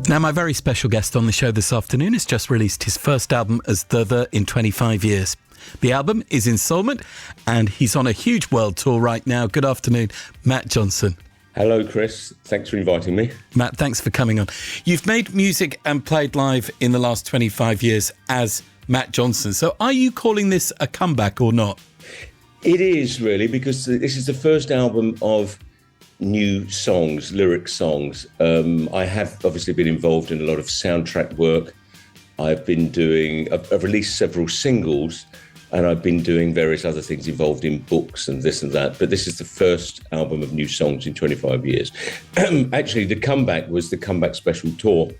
Now, my very special guest on the show this afternoon has just released his first album as The in 25 years. The album is Ensoulment, and he's on a huge world tour right now. Good afternoon, Matt Johnson. Hello, Chris. Thanks for inviting me. Matt, thanks for coming on. You've made music and played live in the last 25 years as Matt Johnson. So are you calling this a comeback or not? It is really, because this is the first album of new songs, lyric songs. I have obviously been involved in a lot of soundtrack work. I've released several singles, and I've been doing various other things involved in books and this and that. But this is the first album of new songs in 25 years. Actually, the comeback was the comeback special tour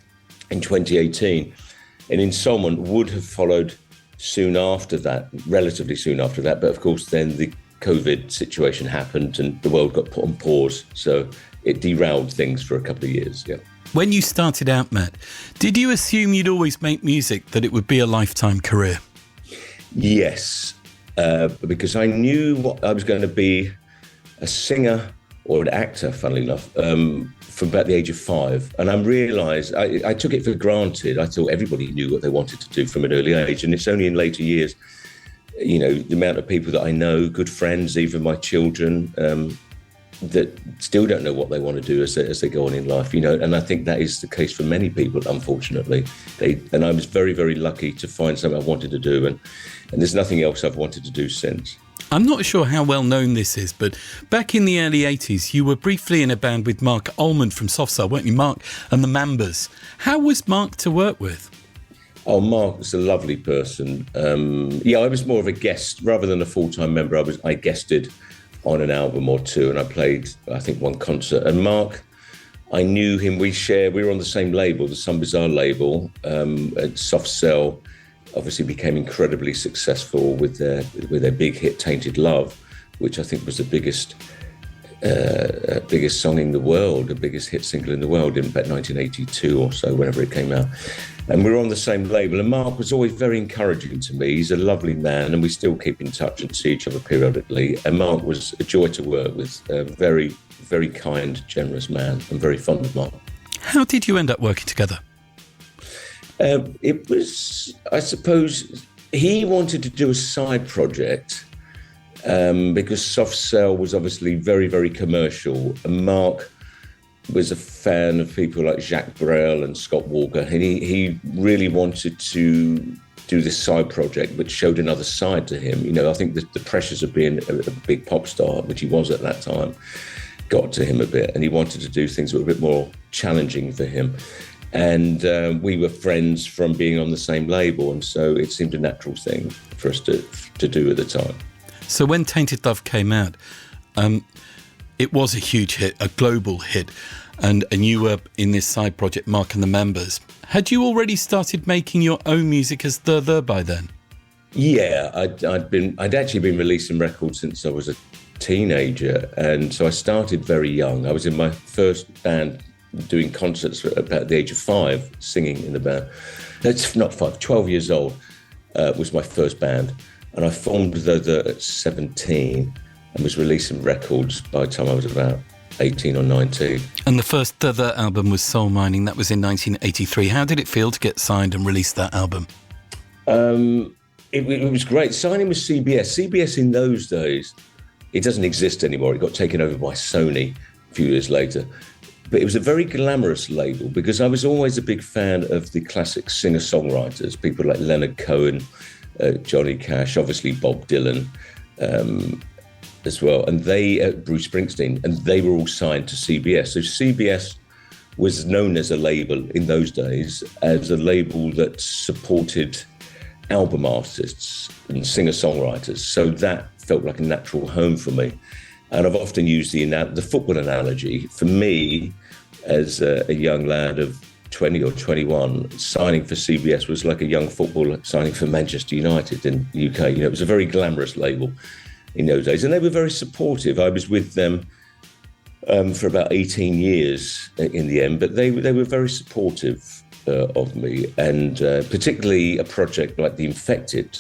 in 2018. And Ensoulment would have followed soon after that, relatively soon after that. But of course, then the COVID situation happened and the world got put on pause. So it derailed things for a couple of years, yeah. When you started out, Matt, did you assume you'd always make music, that it would be a lifetime career? Yes, because I knew I was going to be a singer or an actor, funnily enough, from about the age of 5. And I realised, I took it for granted. I thought everybody knew what they wanted to do from an early age. And it's only in later years, you know, the amount of people that I know, good friends, even my children, that still don't know what they want to do as they go on in life, you know. And I think that is the case for many people, unfortunately. And I was very, very lucky to find something I wanted to do. And there's nothing else I've wanted to do since. I'm not sure how well known this is, but back in the early 80s, you were briefly in a band with Mark Ullman from Soft Cell, weren't you? Mark and the Mambas. How was Mark to work with? Oh, Mark was a lovely person. I was more of a guest rather than a full-time member. I guested on an album or two, and I played, I think, one concert. And Mark, I knew him. We were on the same label, the Some Bizarre label. At Soft Cell obviously became incredibly successful with their big hit Tainted Love, which I think was the biggest song in the world, the biggest hit single in the world in about 1982 or so, whenever it came out. And we were on the same label, and Mark was always very encouraging to me. He's a lovely man, and we still keep in touch and see each other periodically. And Mark was a joy to work with, a very, very kind, generous man. I'm very fond of Mark. How did you end up working together? It was, I suppose, he wanted to do a side project because Soft Cell was obviously very, very commercial, and Mark was a fan of people like Jacques Brel and Scott Walker, and he really wanted to do this side project, which showed another side to him. You know, I think the pressures of being a big pop star, which he was at that time, got to him a bit, and he wanted to do things that were a bit more challenging for him. And we were friends from being on the same label, and so it seemed a natural thing for us to do at the time. So when Tainted Love came out, it was a huge hit, a global hit, and you were in this side project, Mark and the Members. Had you already started making your own music as The by then? Yeah, I'd actually been releasing records since I was a teenager, and so I started very young. I was in my first band doing concerts at about the age of 5, singing in the band. That's not 5, 12 years old was my first band, and I formed The at 17. And was releasing records by the time I was about 18 or 19. And the first The album was Soul Mining. That was in 1983. How did it feel to get signed and release that album? It was great. Signing with CBS. CBS in those days, it doesn't exist anymore. It got taken over by Sony a few years later. But it was a very glamorous label because I was always a big fan of the classic singer-songwriters, people like Leonard Cohen, Johnny Cash, obviously Bob Dylan, as well, and Bruce Springsteen, and they were all signed to CBS. So CBS was known as a label in those days as a label that supported album artists and singer-songwriters. So that felt like a natural home for me. And I've often used the football analogy. For me, as a young lad of 20 or 21, signing for CBS was like a young footballer signing for Manchester United in the UK. You know, it was a very glamorous label in those days, and they were very supportive. I was with them for about 18 years in the end, but they were very supportive of me, and particularly a project like the Infected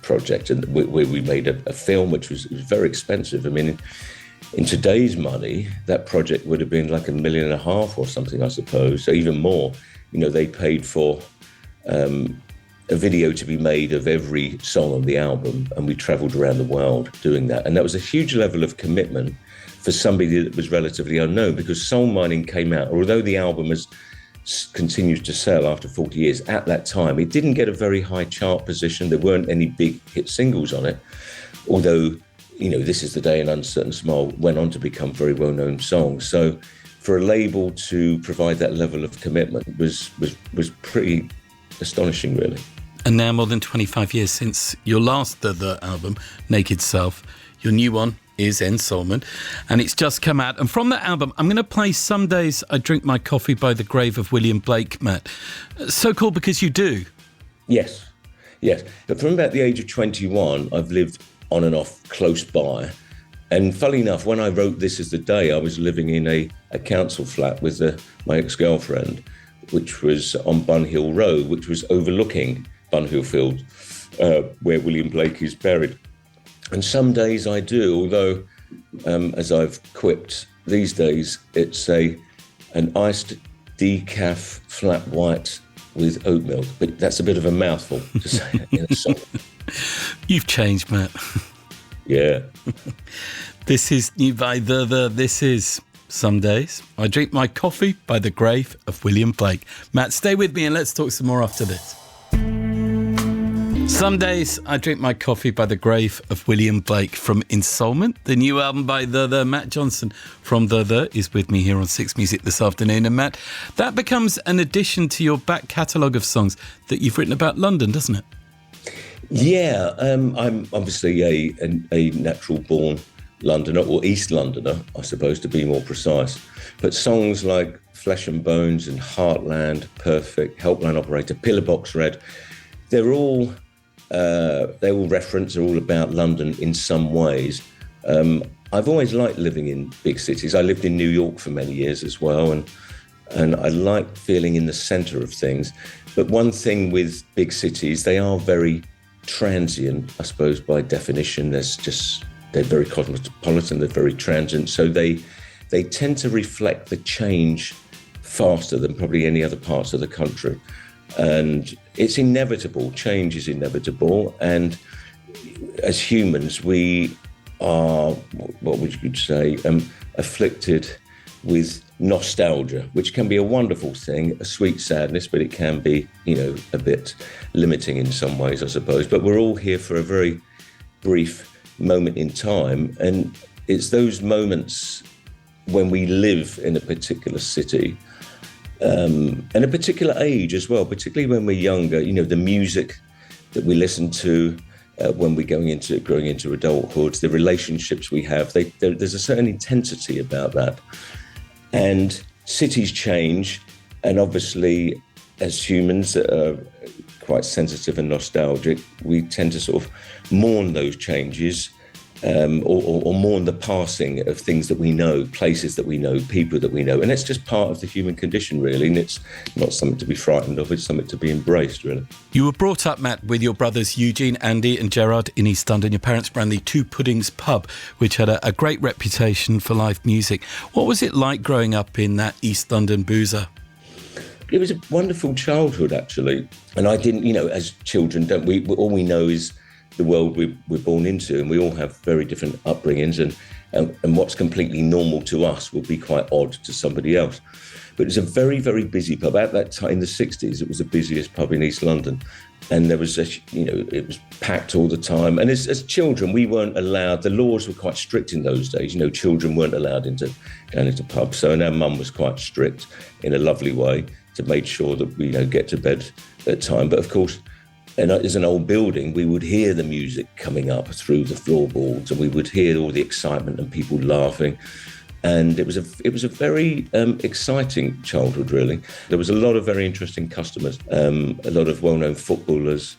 project, and where we made a film which was very expensive. I mean, in today's money, that project would have been like $1.5 million or something, I suppose. So even more, they paid for a video to be made of every song on the album, and we travelled around the world doing that. And that was a huge level of commitment for somebody that was relatively unknown, because Soul Mining came out, although the album has continued to sell after 40 years, at that time, it didn't get a very high chart position. There weren't any big hit singles on it, although, This Is the Day and Uncertain Smile went on to become very well-known songs. So for a label to provide that level of commitment was pretty astonishing, really. And now, more than 25 years since your last The album, Naked Self, your new one is Ensoulment, and it's just come out. And from that album, I'm going to play Some Days I Drink My Coffee by the Grave of William Blake, Matt. So cool because you do. Yes. But from about the age of 21, I've lived on and off close by. And funnily enough, when I wrote This Is the Day, I was living in a council flat with my ex-girlfriend, which was on Bun Hill Road, which was overlooking Bun Hill Field, where William Blake is buried. And some days I do, although, as I've quipped, these days it's an iced decaf flat white with oat milk. But that's a bit of a mouthful to say in a song. You've changed, Matt. Yeah. This is new by This is Some Days I Drink My Coffee by the Grave of William Blake. Matt, stay with me and let's talk some more after this. Some Days I Drink My Coffee by the Grave of William Blake from Ensoulment, the new album by Matt Johnson from is with me here on Six Music this afternoon. And Matt, that becomes an addition to your back catalogue of songs that you've written about London, doesn't it? Yeah, I'm obviously a natural-born Londoner, or East Londoner, I suppose, to be more precise. But songs like Flesh and Bones and Heartland, Perfect, Helpline Operator, Pillarbox Red, they all reference, are all about London in some ways. I've always liked living in big cities. I lived in New York for many years as well, and I like feeling in the centre of things. But one thing with big cities, they are very transient, I suppose, by definition. They're very cosmopolitan, they're very transient. So they tend to reflect the change faster than probably any other parts of the country. And it's inevitable, change is inevitable. And as humans, we are, what would you say, afflicted with nostalgia, which can be a wonderful thing, a sweet sadness, but it can be, a bit limiting in some ways, I suppose. But we're all here for a very brief moment in time. And it's those moments when we live in a particular city, and a particular age as well, particularly when we're younger, the music that we listen to when we're growing into adulthood, the relationships we have, there's a certain intensity about that. And cities change, and obviously as humans that are quite sensitive and nostalgic, we tend to sort of mourn those changes, or mourn the passing of things that we know, places that we know, people that we know. And it's just part of the human condition, really. And it's not something to be frightened of, it's something to be embraced, really. You were brought up, Matt, with your brothers Eugene, Andy and Gerard in East London. Your parents ran the Two Puddings pub, which had a great reputation for live music. What was it like growing up in that East London boozer? It was a wonderful childhood, actually. And I didn't, as children, all we know is the world we're born into, and we all have very different upbringings, and what's completely normal to us will be quite odd to somebody else. But it was a very, very busy pub. At that time, in the 60s, it was the busiest pub in East London. And there was, it was packed all the time. And as children, we weren't allowed, the laws were quite strict in those days. Children weren't allowed going into pubs. So, and our mum was quite strict in a lovely way to make sure that we get to bed at time. But of course, and as an old building, we would hear the music coming up through the floorboards, and we would hear all the excitement and people laughing. And it was a very exciting childhood, really. There was a lot of very interesting customers, a lot of well-known footballers,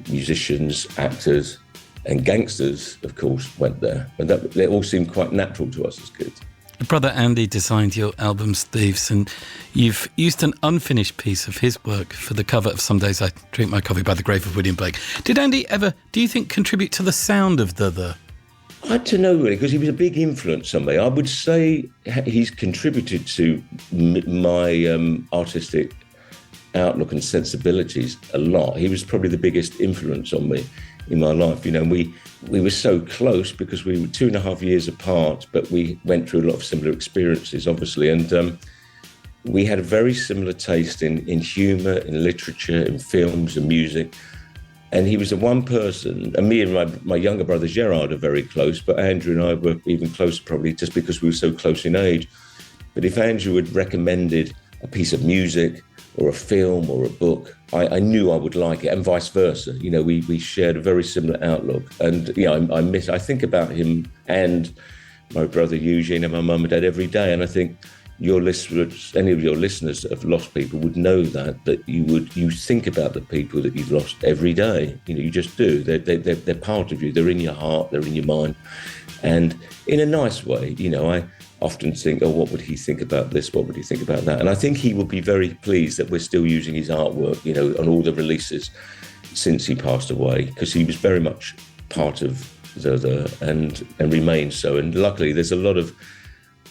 musicians, actors, and gangsters, of course, went there. And they all seemed quite natural to us as kids. Your brother Andy designed your album's Thieves, and you've used an unfinished piece of his work for the cover of Some Days I Drink My Coffee by the Grave of William Blake. Did Andy ever, do you think, contribute to the sound of the? I don't know really, because he was a big influence on me. I would say he's contributed to my artistic outlook and sensibilities a lot. He was probably the biggest influence on me in my life. You know, we were so close because we were 2.5 years apart, but we went through a lot of similar experiences, obviously. And we had a very similar taste in humour, in literature, in films and music. And he was the one person, and me and my younger brother Gerard are very close, but Andrew and I were even closer probably just because we were so close in age. But if Andrew had recommended a piece of music or a film or a book, I knew I would like it, and vice versa. You know, we shared a very similar outlook. And, you know, I think about him and my brother Eugene and my mum and dad every day, and I think your listeners, any of your listeners that have lost people would know that you think about the people that you've lost every day. You know, you just do. They're part of you. They're in your heart. They're in your mind, and in a nice way. You know, I often think, oh, what would he think about this? What would he think about that? And I think he will be very pleased that we're still using his artwork, you know, on all the releases since he passed away, because he was very much part of and remains so. And luckily, there's a lot of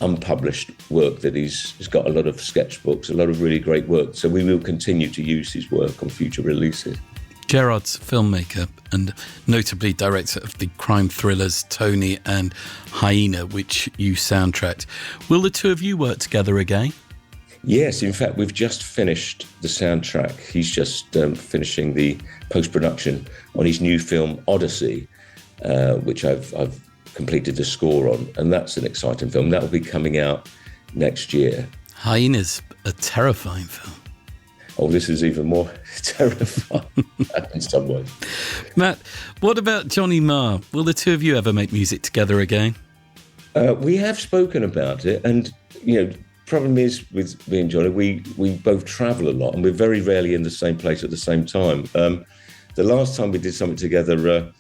unpublished work that he's got, a lot of sketchbooks, a lot of really great work. So we will continue to use his work on future releases. Gerard's filmmaker and notably director of the crime thrillers Tony and Hyena, which you soundtracked. Will the two of you work together again? Yes, in fact, we've just finished the soundtrack. He's just finishing the post-production on his new film Odyssey, which I've completed the score on, and that's an exciting film. That will be coming out next year. Hyena's a terrifying film. Oh, this is even more terrifying in some ways. Matt, what about Johnny Marr? Will the two of you ever make music together again? We have spoken about it, and, you know, problem is with me and Johnny, we both travel a lot, and we're very rarely in the same place at the same time. The last time we did something together,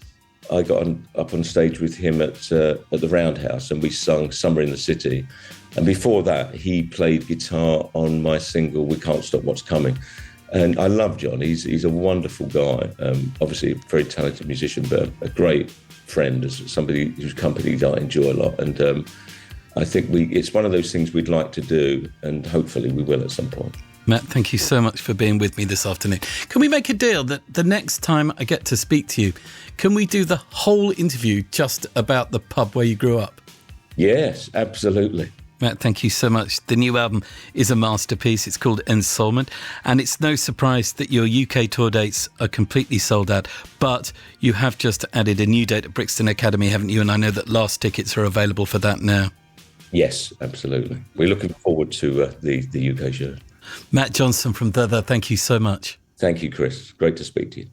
I got up on stage with him at the Roundhouse, and we sung Summer in the City. And before that, he played guitar on my single, We Can't Stop What's Coming. And I love John. He's a wonderful guy. Obviously a very talented musician, but a great friend, as somebody whose company I enjoy a lot. And I think it's one of those things we'd like to do, and hopefully we will at some point. Matt, thank you so much for being with me this afternoon. Can we make a deal that the next time I get to speak to you, can we do the whole interview just about the pub where you grew up? Yes, absolutely. Matt, thank you so much. The new album is a masterpiece. It's called Ensoulment, and it's no surprise that your UK tour dates are completely sold out, but you have just added a new date at Brixton Academy, haven't you? And I know that last tickets are available for that now. Yes, absolutely. We're looking forward to the UK show. Matt Johnson from The, thank you so much. Thank you, Chris. Great to speak to you.